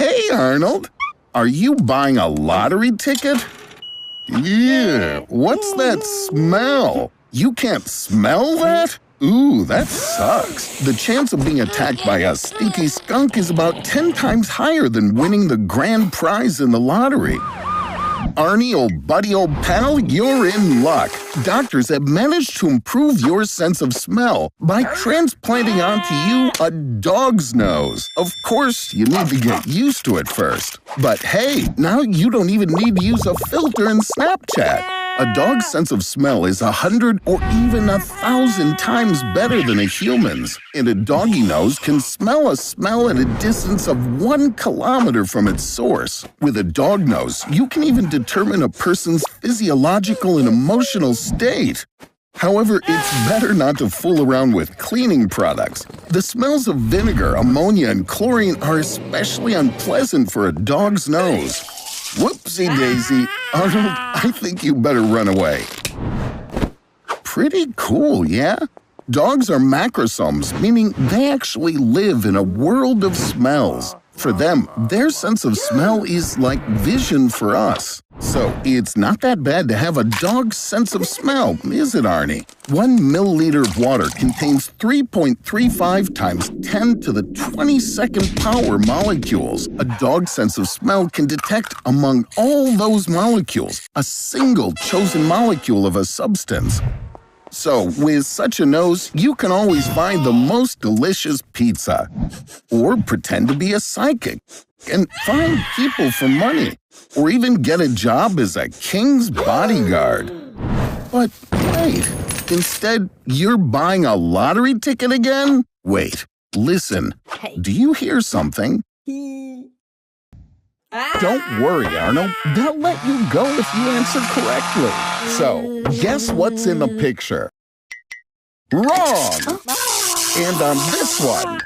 Hey, Arnold. Are you buying a lottery ticket? Yeah, what's that smell? You can't smell that? Ooh, that sucks. The chance of being attacked by a stinky skunk is about 10 times higher than winning the grand prize in the lottery. Arnie, old buddy, old pal, you're in luck. Doctors have managed to improve your sense of smell by transplanting onto you a dog's nose. Of course, you need to get used to it first. But hey, now you don't even need to use a filter in Snapchat. A dog's sense of smell is 100 or even 1,000 times better than a human's. And a doggy nose can smell a smell at a distance of 1 kilometer from its source. With a dog nose, you can even determine a person's physiological and emotional state. However, it's better not to fool around with cleaning products. The smells of vinegar, ammonia, and chlorine are especially unpleasant for a dog's nose. Whoopsie-daisy. Arnold, I think you better run away. Pretty cool, yeah? Dogs are macrosomes, meaning they actually live in a world of smells. For them, their sense of smell is like vision for us. So it's not that bad to have a dog's sense of smell, is it, Arnie? 1 milliliter of water contains 3.35 times 10 to the 22nd power molecules. A dog's sense of smell can detect among all those molecules a single chosen molecule of a substance. So, with such a nose, you can always find the most delicious pizza. Or pretend to be a psychic and find people for money. Or even get a job as a king's bodyguard. But wait, instead, you're buying a lottery ticket again? Wait, listen. Do you hear something? Don't worry, Arnold. They'll let you go if you answer correctly. So, guess what's in the picture? Wrong! And on this one,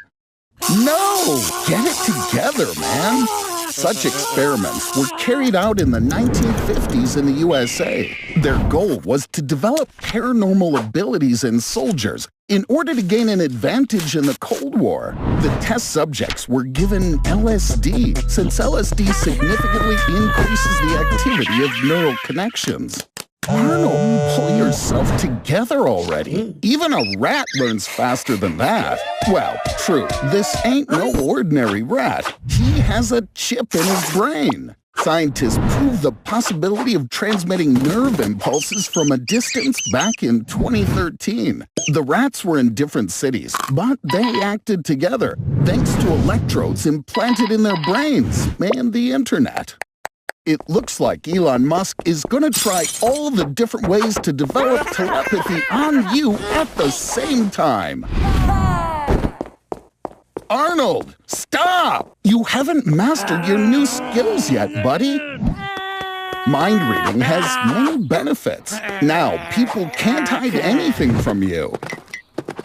no! Get it together, man! Such experiments were carried out in the 1950s in the USA. Their goal was to develop paranormal abilities in soldiers in order to gain an advantage in the Cold War. The test subjects were given LSD, since LSD significantly increases the activity of neural connections. Arnold, pull yourself together already. Even a rat learns faster than that. Well, true, this ain't no ordinary rat. He has a chip in his brain. Scientists proved the possibility of transmitting nerve impulses from a distance back in 2013. The rats were in different cities, but they acted together thanks to electrodes implanted in their brains and the internet. It looks like Elon Musk is going to try all the different ways to develop telepathy on you at the same time. Arnold, stop! You haven't mastered your new skills yet, buddy. Mind reading has many benefits. Now, people can't hide anything from you.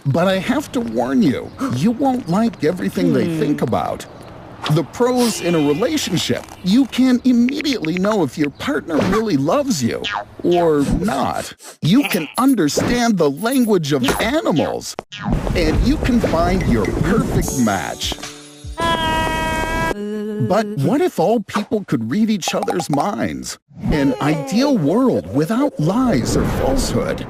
But I have to warn you, you won't like everything they think about. The pros in a relationship, you can immediately know if your partner really loves you or not. You can understand the language of animals, and you can find your perfect match. But what if all people could read each other's minds? An ideal world without lies or falsehood.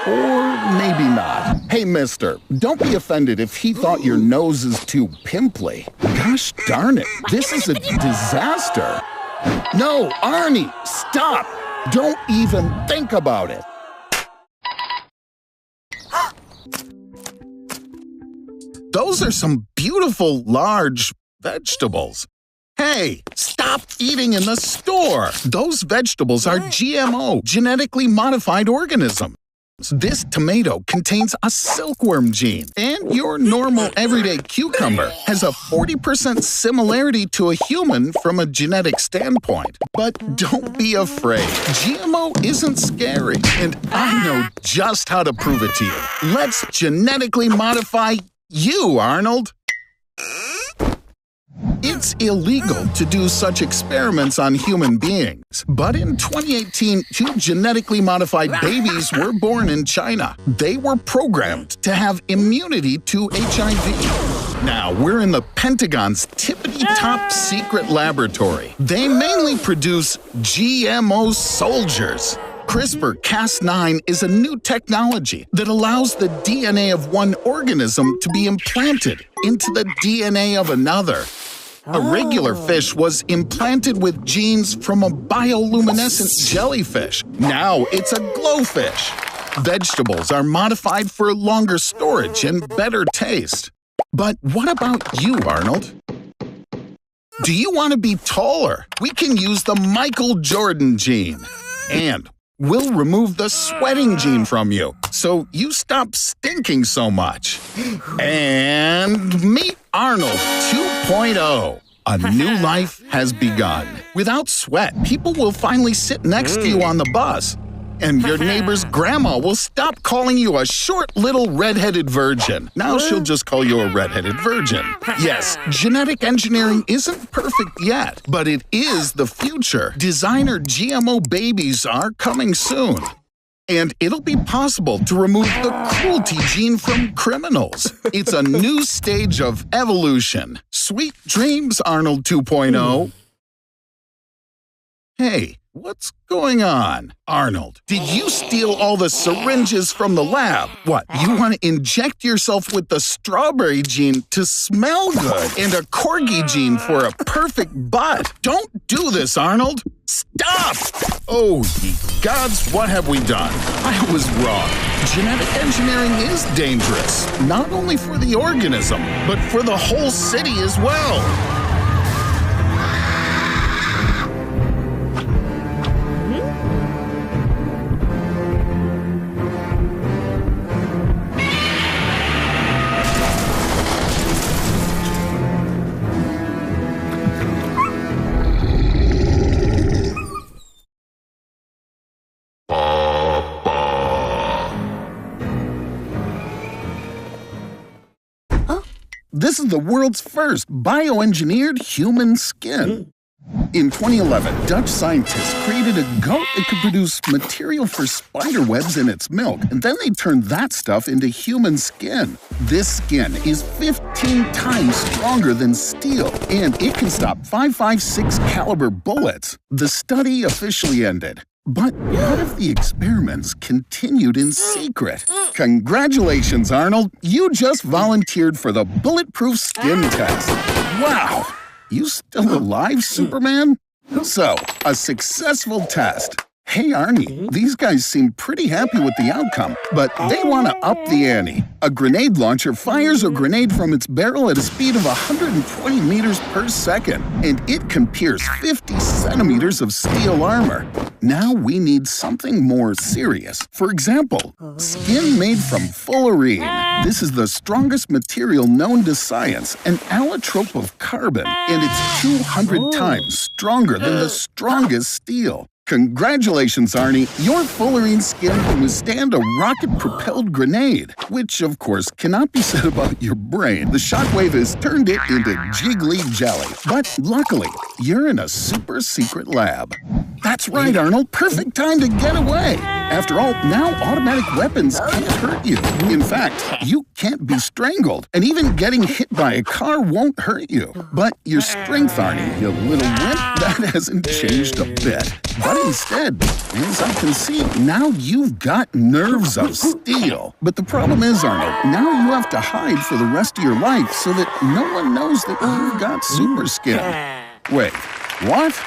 Or maybe not. Hey, mister, don't be offended if he thought your nose is too pimply. Gosh darn it, this is a disaster. No, Arnie, stop! Don't even think about it. Those are some beautiful, large vegetables. Hey, stop eating in the store! Those vegetables are GMO, genetically modified organisms. This tomato contains a silkworm gene, and your normal everyday cucumber has a 40% similarity to a human from a genetic standpoint. But don't be afraid. GMO isn't scary, and I know just how to prove it to you. Let's genetically modify you, Arnold. It's illegal to do such experiments on human beings. But in 2018, 2 genetically modified babies were born in China. They were programmed to have immunity to HIV. Now, we're in the Pentagon's tippity-top secret laboratory. They mainly produce GMO soldiers. CRISPR-Cas9 is a new technology that allows the DNA of one organism to be implanted into the DNA of another. A regular fish was implanted with genes from a bioluminescent jellyfish. Now it's a glowfish. Vegetables are modified for longer storage and better taste. But what about you, Arnold? Do you want to be taller? We can use the Michael Jordan gene. And we'll remove the sweating gene from you, so you stop stinking so much. And meet Arnold 2.0. A new life has begun. Without sweat, people will finally sit next to you on the bus. And your neighbor's grandma will stop calling you a short little redheaded virgin. Now she'll just call you a redheaded virgin. Yes, genetic engineering isn't perfect yet, but it is the future. Designer GMO babies are coming soon. And it'll be possible to remove the cruelty gene from criminals. It's a new stage of evolution. Sweet dreams, Arnold 2.0. Hey, what's going on? Arnold, did you steal all the syringes from the lab? What, you want to inject yourself with the strawberry gene to smell good and a corgi gene for a perfect butt? Don't do this, Arnold. Stop! Oh, ye gods, what have we done? I was wrong. Genetic engineering is dangerous, not only for the organism, but for the whole city as well. This is the world's first bioengineered human skin. In 2011, Dutch scientists created a goat that could produce material for spider webs in its milk, and then they turned that stuff into human skin. This skin is 15 times stronger than steel, and it can stop .556 caliber bullets. The study officially ended. But what if the experiments continued in secret? Congratulations, Arnold. You just volunteered for the bulletproof skin test. Wow! You still alive, Superman? So, a successful test. Hey, Arnie, these guys seem pretty happy with the outcome, but they want to up the ante. A grenade launcher fires a grenade from its barrel at a speed of 120 meters per second, and it can pierce 50 centimeters of steel armor. Now we need something more serious. For example, skin made from fullerene. This is the strongest material known to science, an allotrope of carbon, and it's 200 times stronger than the strongest steel. Congratulations, Arnie. Your fullerene skin can withstand a rocket-propelled grenade, which, of course, cannot be said about your brain. The shockwave has turned it into jiggly jelly. But luckily, you're in a super-secret lab. That's right, Arnold. Perfect time to get away. After all, now automatic weapons can't hurt you. In fact, you can't be strangled. And even getting hit by a car won't hurt you. But your strength, Arnie, you little wimp, that hasn't changed a bit. But instead, as I can see, now you've got nerves of steel. But the problem is, Arnold, now you have to hide for the rest of your life so that no one knows that you've got super skin. Wait, what?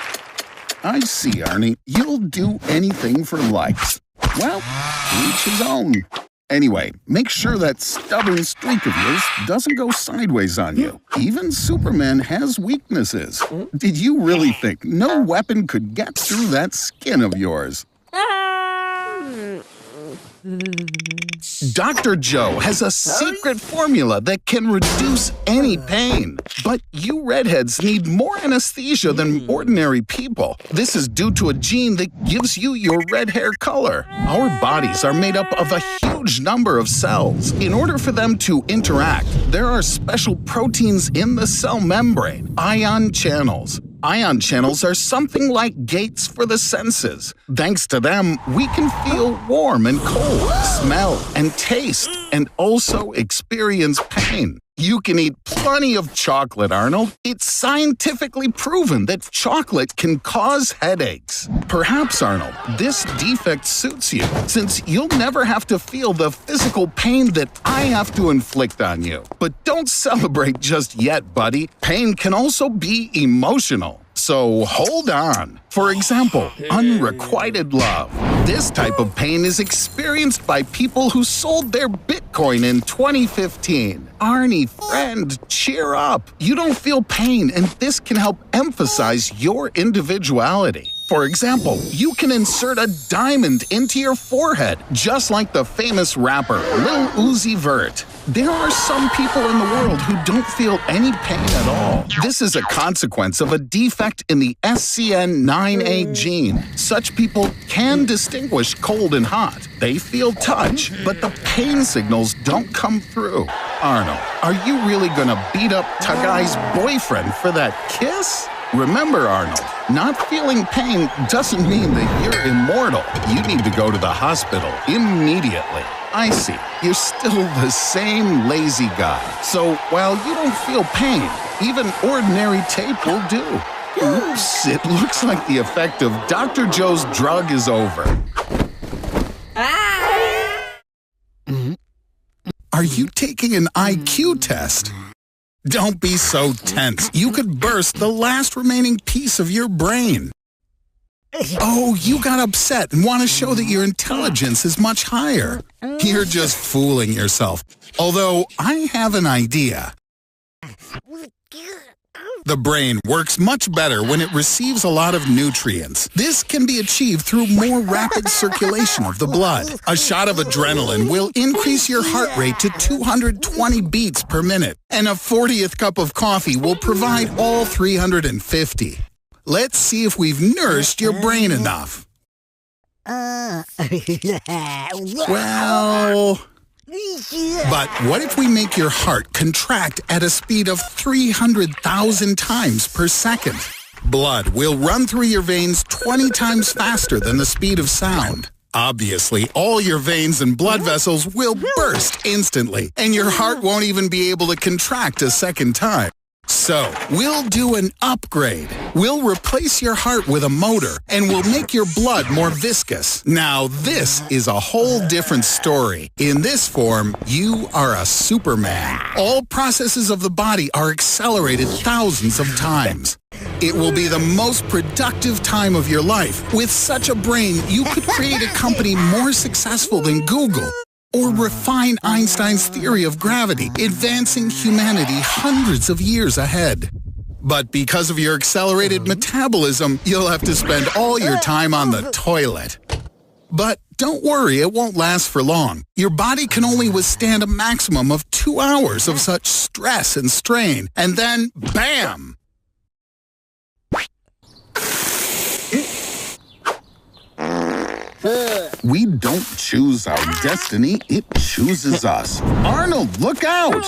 I see, Arnie. You'll do anything for likes. Well, each his own. Anyway, make sure that stubborn streak of yours doesn't go sideways on you. Even Superman has weaknesses. Did you really think no weapon could get through that skin of yours? Dr. Joe has a secret formula that can reduce any pain. But you redheads need more anesthesia than ordinary people. This is due to a gene that gives you your red hair color. Our bodies are made up of a huge number of cells. In order for them to interact, there are special proteins in the cell membrane, ion channels. Ion channels are something like gates for the senses. Thanks to them, we can feel warm and cold, smell and taste, and also experience pain. You can eat plenty of chocolate, Arnold. It's scientifically proven that chocolate can cause headaches. Perhaps, Arnold, this defect suits you, since you'll never have to feel the physical pain that I have to inflict on you. But don't celebrate just yet, buddy. Pain can also be emotional. So hold on. For example, unrequited love. This type of pain is experienced by people who sold their Bitcoin in 2015. Arnie, friend, cheer up. You don't feel pain, and this can help emphasize your individuality. For example, you can insert a diamond into your forehead, just like the famous rapper Lil Uzi Vert. There are some people in the world who don't feel any pain at all. This is a consequence of a defect in the SCN9A gene. Such people can distinguish cold and hot. They feel touch, but the pain signals don't come through. Arnold, are you really gonna beat up Tagai's boyfriend for that kiss? Remember, Arnold, not feeling pain doesn't mean that you're immortal. You need to go to the hospital immediately. I see. You're still the same lazy guy. So while you don't feel pain, even ordinary tape will do. Oops, it looks like the effect of Dr. Joe's drug is over. Are you taking an IQ test? Don't be so tense. You could burst the last remaining piece of your brain. Oh, you got upset and want to show that your intelligence is much higher. You're just fooling yourself. Although, I have an idea. The brain works much better when it receives a lot of nutrients. This can be achieved through more rapid circulation of the blood. A shot of adrenaline will increase your heart rate to 220 beats per minute, and a 40th cup of coffee will provide all 350. Let's see if we've nourished your brain enough. Well... But what if we make your heart contract at a speed of 300,000 times per second? Blood will run through your veins 20 times faster than the speed of sound. Obviously, all your veins and blood vessels will burst instantly, and your heart won't even be able to contract a second time. So, we'll do an upgrade. We'll replace your heart with a motor, and we'll make your blood more viscous. Now, this is a whole different story. In this form, you are a Superman. All processes of the body are accelerated thousands of times. It will be the most productive time of your life. With such a brain, you could create a company more successful than Google. Or refine Einstein's theory of gravity, advancing humanity hundreds of years ahead. But because of your accelerated metabolism, you'll have to spend all your time on the toilet. But don't worry, it won't last for long. Your body can only withstand a maximum of 2 hours of such stress and strain, and then, bam! We don't choose our destiny, it chooses us. Arnold, look out!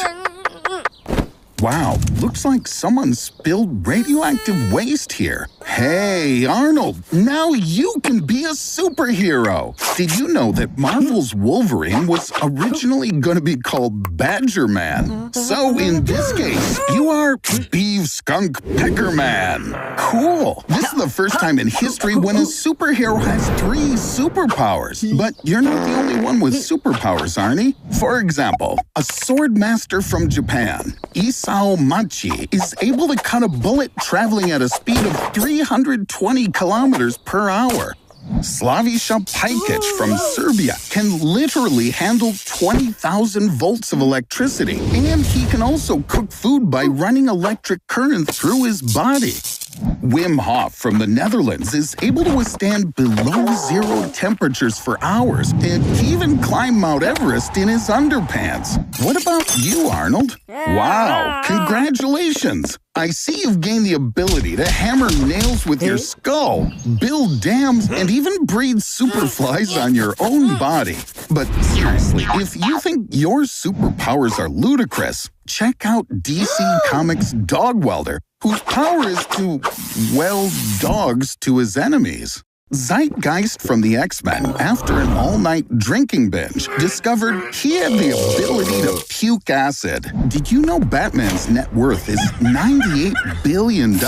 Wow, looks like someone spilled radioactive waste here. Hey, Arnold, now you can be a superhero. Did you know that Marvel's Wolverine was originally going to be called Badger Man? So in this case, you are Beef Skunk Pecker Man. Cool. This is the first time in history when a superhero has 3 superpowers. But you're not the only one with superpowers, Arnie. For example, a sword master from Japan, Isao Machi, is able to cut a bullet traveling at a speed of 320 kilometers per hour. Slavisha Pajkic from Serbia can literally handle 20,000 volts of electricity, and he can also cook food by running electric current through his body. Wim Hof from the Netherlands is able to withstand below zero temperatures for hours and even climb Mount Everest in his underpants. What about you, Arnold? Wow, congratulations! I see you've gained the ability to hammer nails with your skull, build dams, and even breed superflies on your own body. But seriously, if you think your superpowers are ludicrous, check out DC Comics' Dog Welder, whose power is to weld dogs to his enemies. Zeitgeist from the X-Men, after an all-night drinking binge, discovered he had the ability to puke acid. Did you know Batman's net worth is $98 billion?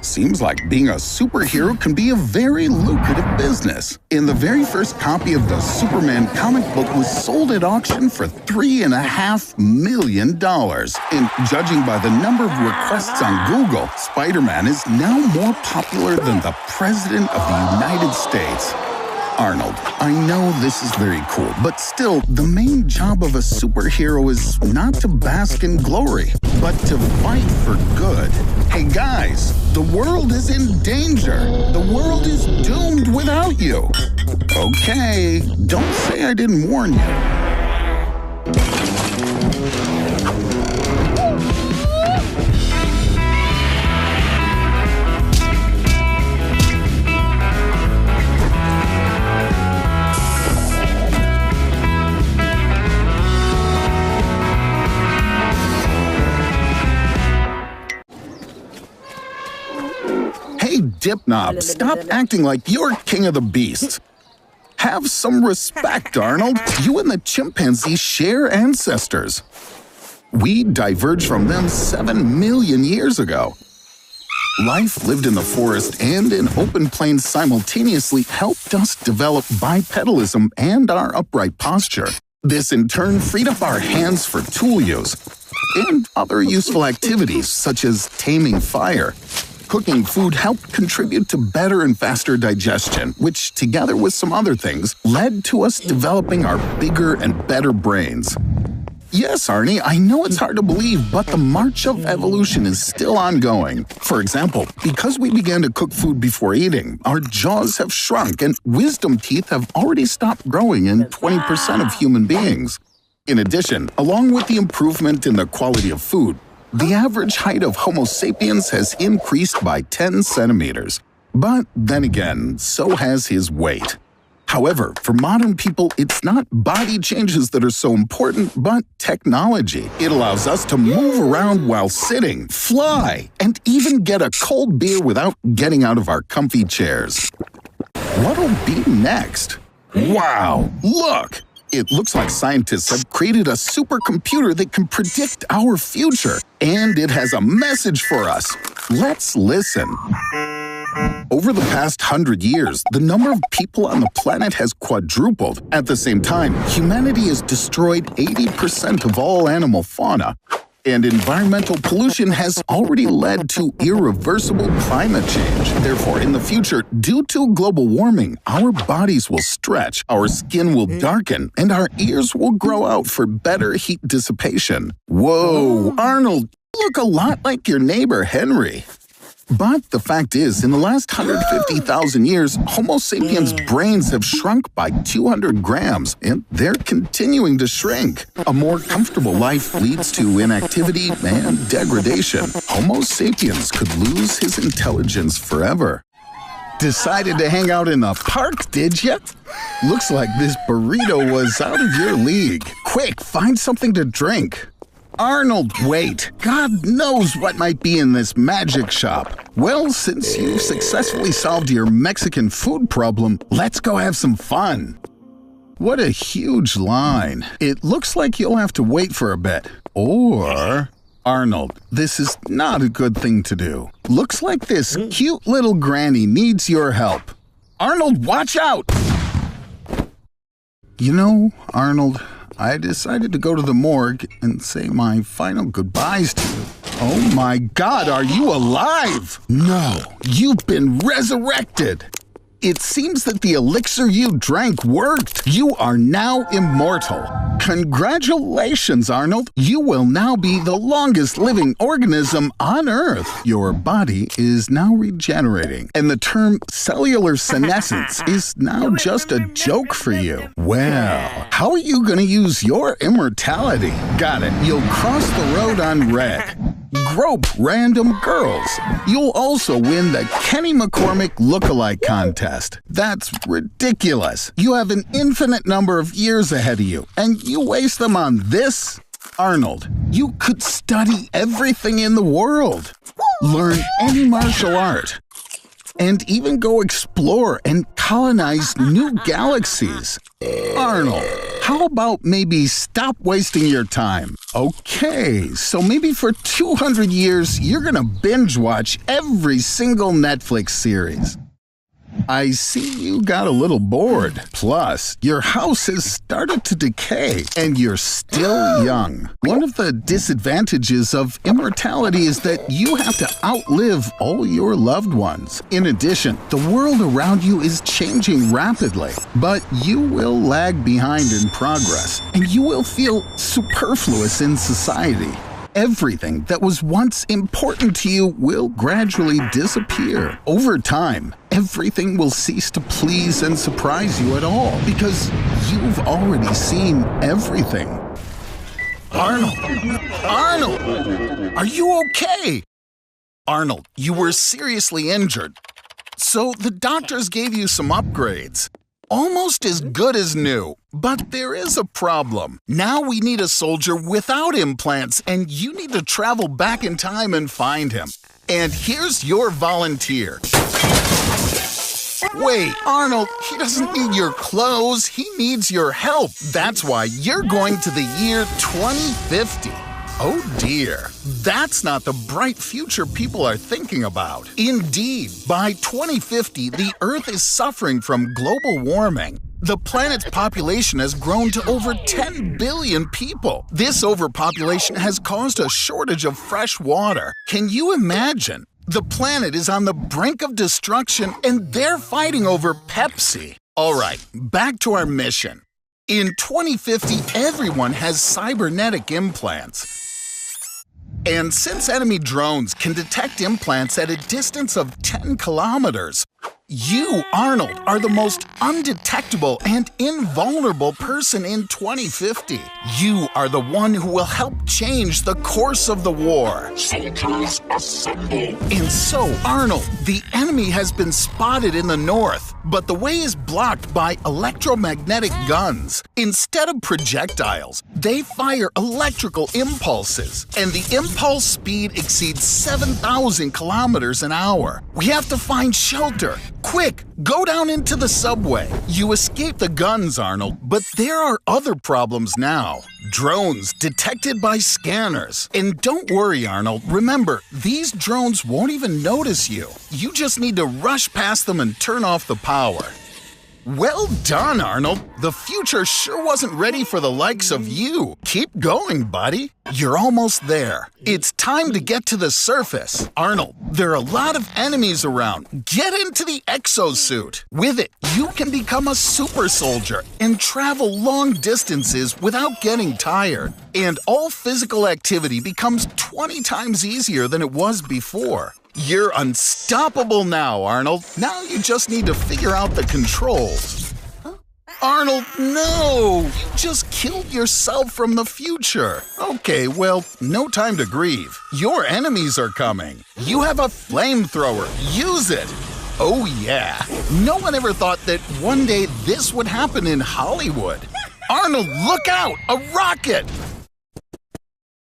Seems like being a superhero can be a very lucrative business. And the very first copy of the Superman comic book was sold at auction for $3.5 million. And judging by the number of requests on Google, Spider-Man is now more popular than the President of the United States. Arnold, I know this is very cool, but still, the main job of a superhero is not to bask in glory, but to fight for good. Hey guys, the world is in danger. The world is doomed without you. Okay, don't say I didn't warn you. Hey, Dipknob, stop acting like you're king of the beasts. Have some respect, Arnold. You and the chimpanzee share ancestors. We diverged from them 7 million years ago. Life lived in the forest and in open plains simultaneously helped us develop bipedalism and our upright posture. This in turn freed up our hands for tool use and other useful activities such as taming fire. Cooking food helped contribute to better and faster digestion, which, together with some other things, led to us developing our bigger and better brains. Yes, Arnie, I know it's hard to believe, but the march of evolution is still ongoing. For example, because we began to cook food before eating, our jaws have shrunk and wisdom teeth have already stopped growing in 20% of human beings. In addition, along with the improvement in the quality of food, the average height of Homo sapiens has increased by 10 centimeters. But then again, so has his weight. However, for modern people, it's not body changes that are so important, but technology. It allows us to move around while sitting, fly, and even get a cold beer without getting out of our comfy chairs. What'll be next? Wow, look! It looks like scientists have created a supercomputer that can predict our future, and it has a message for us. Let's listen. Over the past 100 years, the number of people on the planet has quadrupled. At the same time, humanity has destroyed 80% of all animal fauna. And environmental pollution has already led to irreversible climate change. Therefore, in the future, due to global warming, our bodies will stretch, our skin will darken, and our ears will grow out for better heat dissipation. Whoa, Arnold, you look a lot like your neighbor Henry. But the fact is, in the last 150,000 years, Homo sapiens' brains have shrunk by 200 grams, and they're continuing to shrink. A more comfortable life leads to inactivity and degradation. Homo sapiens could lose his intelligence forever. Decided to hang out in the park, did ya? Looks like this burrito was out of your league. Quick, find something to drink. Arnold, wait. God knows what might be in this magic shop. Well, since you've successfully solved your Mexican food problem, let's go have some fun. What a huge line. It looks like you'll have to wait for a bit. Or... Arnold, this is not a good thing to do. Looks like this cute little granny needs your help. Arnold, watch out! You know, Arnold, I decided to go to the morgue and say my final goodbyes to you. Oh my God, are you alive? No, you've been resurrected. It seems that the elixir you drank worked. You are now immortal. Congratulations, Arnold. You will now be the longest living organism on Earth. Your body is now regenerating, and the term cellular senescence is now just a joke for you. Well, how are you going to use your immortality? Got it. You'll cross the road on red. Grope random girls. You'll also win the Kenny McCormick Lookalike Contest. That's ridiculous. You have an infinite number of years ahead of you, and you waste them on this? Arnold, you could study everything in the world. Learn any martial art. and even go explore and colonize new galaxies. Arnold, how about maybe stop wasting your time? Okay, so maybe for 200 years, you're gonna binge watch every single Netflix series. I see you got a little bored. Plus, your house has started to decay, and you're still young. One of the disadvantages of immortality is that you have to outlive all your loved ones. In addition, the world around you is changing rapidly, but you will lag behind in progress, and you will feel superfluous in society. Everything that was once important to you will gradually disappear. Over time, everything will cease to please and surprise you at all because you've already seen everything. Arnold! Arnold! Are you okay? Arnold, you were seriously injured. So the doctors gave you some upgrades. Almost as good as new, but there is a problem. Now we need a soldier without implants, and you need to travel back in time and find him. And here's your volunteer. Wait, Arnold, he doesn't need your clothes, he needs your help. That's why you're going to the year 2050. Oh dear, that's not the bright future people are thinking about. Indeed, by 2050, the Earth is suffering from global warming. The planet's population has grown to over 10 billion people. This overpopulation has caused a shortage of fresh water. Can you imagine? The planet is on the brink of destruction and they're fighting over Pepsi. All right, back to our mission. In 2050, everyone has cybernetic implants. And since enemy drones can detect implants at a distance of 10 kilometers, you, Arnold, are the most undetectable and invulnerable person in 2050. You are the one who will help change the course of the war. Soldiers assemble! And so, Arnold, the enemy has been spotted in the north, but the way is blocked by electromagnetic guns. Instead of projectiles, they fire electrical impulses, and the impulse speed exceeds 7,000 kilometers an hour. We have to find shelter. Quick, go down into the subway. You escaped the guns, Arnold, but there are other problems now. Drones detected by scanners. And don't worry, Arnold. Remember, these drones won't even notice you. You just need to rush past them and turn off the power. Well done, Arnold. The future sure wasn't ready for the likes of you. Keep going, buddy. You're almost there. It's time to get to the surface. Arnold, there are a lot of enemies around. Get into the exosuit. With it, you can become a super soldier and travel long distances without getting tired. And all physical activity becomes 20 times easier than it was before. You're unstoppable now, Arnold. Now you just need to figure out the controls. Arnold, no! You just killed yourself from the future. Okay, well, no time to grieve. Your enemies are coming. You have a flamethrower. Use it. Oh yeah. No one ever thought that one day this would happen in Hollywood. Arnold, look out! A rocket!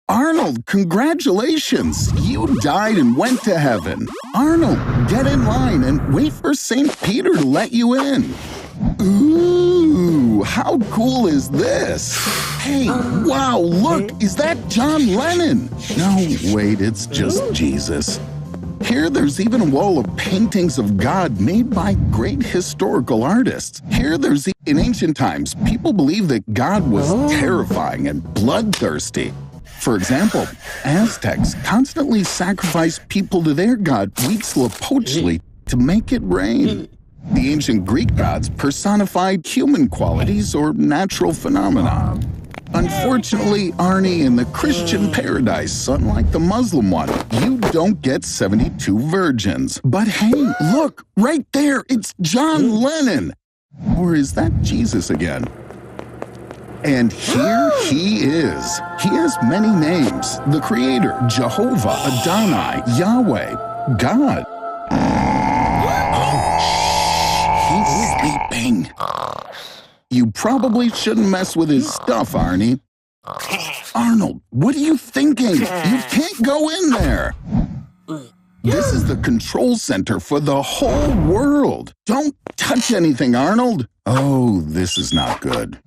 Arnold, congratulations! You died and went to heaven. Arnold, get in line and wait for St. Peter to let you in. Ooh, how cool is this? Hey, wow, look, is that John Lennon? No, wait, it's just Jesus. Here there's even a wall of paintings of God made by great historical artists. In ancient times, people believed that God was terrifying and bloodthirsty. For example, Aztecs constantly sacrificed people to their god Huitzilopochtli to make it rain. The ancient Greek gods personified human qualities or natural phenomena. Unfortunately, Arnie, in the Christian paradise, unlike the Muslim one, you don't get 72 virgins. But hey, look, right there, it's John Lennon. Or is that Jesus again? And here he is. He has many names. The Creator, Jehovah, Adonai, Yahweh, God. Oh, shh, he's sleeping. You probably shouldn't mess with his stuff, Arnie. Arnold, what are you thinking? You can't go in there. This is the control center for the whole world. Don't touch anything, Arnold. Oh, this is not good.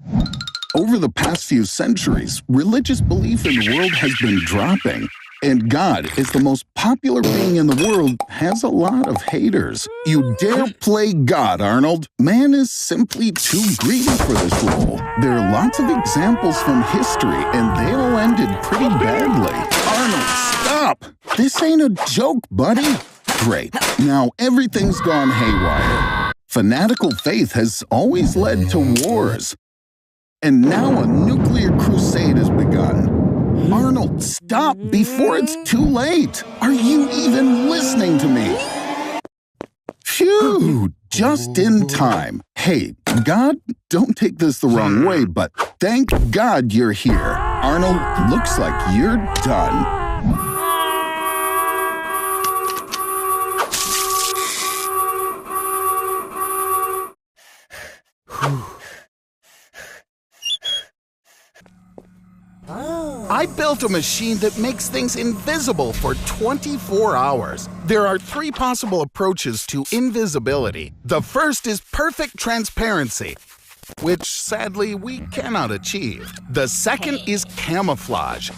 Over the past few centuries, religious belief in the world has been dropping. And God is the most popular being in the world, has a lot of haters. You dare play God, Arnold? Man is simply too greedy for this role. There are lots of examples from history, and they all ended pretty badly. Arnold, stop! This ain't a joke, buddy. Great. Now everything's gone haywire. Fanatical faith has always led to wars. And now a nuclear crusade has begun. Arnold, stop before it's too late. Are you even listening to me? Phew, just in time. Hey, God, don't take this the wrong way, but thank God you're here. Arnold, looks like you're done. I built a machine that makes things invisible for 24 hours. There are 3 possible approaches to invisibility. The first is perfect transparency, which sadly we cannot achieve. The second is camouflage,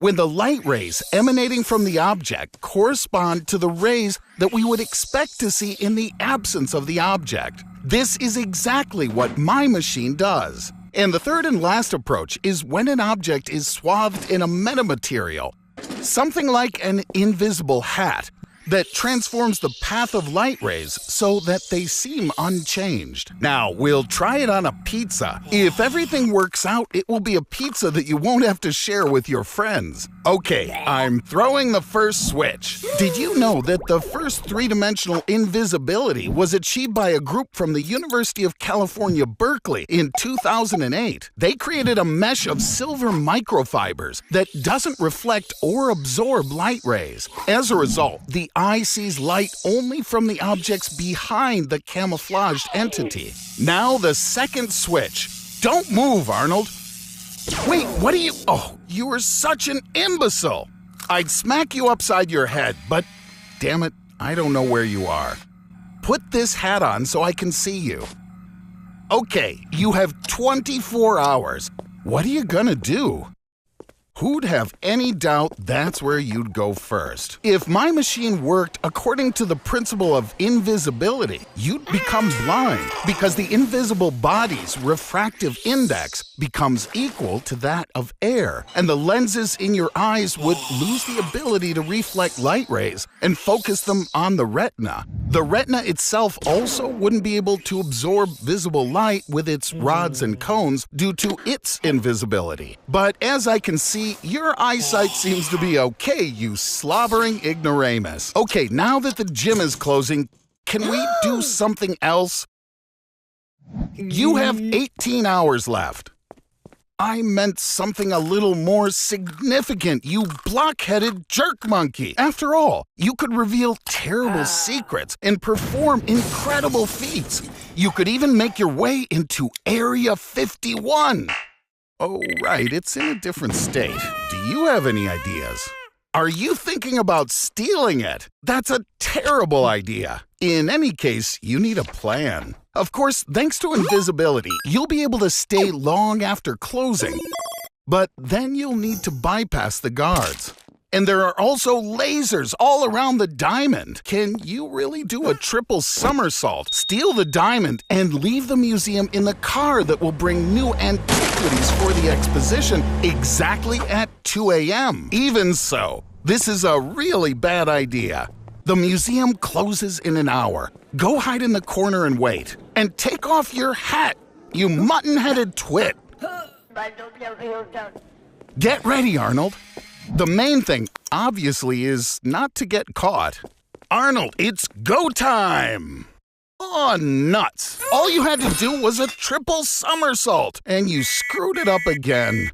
when the light rays emanating from the object correspond to the rays that we would expect to see in the absence of the object. This is exactly what my machine does. And the third and last approach is when an object is swathed in a metamaterial, something like an invisible hat, that transforms the path of light rays so that they seem unchanged. Now, we'll try it on a pizza. If everything works out, it will be a pizza that you won't have to share with your friends. Okay, I'm throwing the first switch. Did you know that the first 3-dimensional invisibility was achieved by a group from the University of California, Berkeley in 2008? They created a mesh of silver microfibers that doesn't reflect or absorb light rays. As a result, the eye sees light only from the objects behind the camouflaged entity. Now the second switch. Don't move, Arnold. Wait, what are you? Oh, you are such an imbecile. I'd smack you upside your head, but damn it, I don't know where you are. Put this hat on so I can see you. Okay, you have 24 hours. What are you gonna do? Who'd have any doubt that's where you'd go first? If my machine worked according to the principle of invisibility, you'd become blind because the invisible body's refractive index becomes equal to that of air, and the lenses in your eyes would lose the ability to reflect light rays and focus them on the retina. The retina itself also wouldn't be able to absorb visible light with its rods and cones due to its invisibility. But as I can see, your eyesight seems to be okay, you slobbering ignoramus. Okay, now that the gym is closing, can we do something else? You have 18 hours left. I meant something a little more significant, you block-headed jerk monkey. After all, you could reveal terrible secrets and perform incredible feats. You could even make your way into Area 51. Oh, right, it's in a different state. Do you have any ideas? Are you thinking about stealing it? That's a terrible idea. In any case, you need a plan. Of course, thanks to invisibility, you'll be able to stay long after closing. But then you'll need to bypass the guards. And there are also lasers all around the diamond. Can you really do a triple somersault, steal the diamond, and leave the museum in the car that will bring new antiquities for the exposition exactly at 2 a.m.? Even so, this is a really bad idea. The museum closes in an hour. Go hide in the corner and wait. And take off your hat, you mutton-headed twit. Get ready, Arnold. The main thing, obviously, is not to get caught. Arnold, it's go time! Oh, nuts! All you had to do was a triple somersault, and you screwed it up again.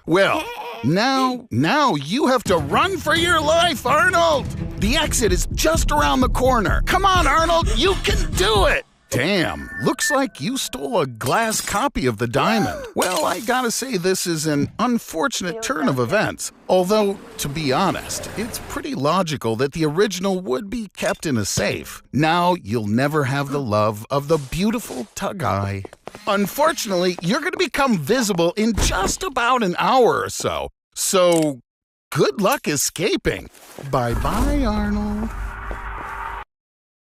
Well, now you have to run for your life, Arnold! The exit is just around the corner. Come on, Arnold, you can do it! Damn, looks like you stole a glass copy of the diamond. Well, I gotta say this is an unfortunate turn of events. Although, to be honest, it's pretty logical that the original would be kept in a safe. Now you'll never have the love of the beautiful Tug-Eye. Unfortunately, you're gonna become visible in just about an hour or so. So, good luck escaping. Bye-bye, Arnold.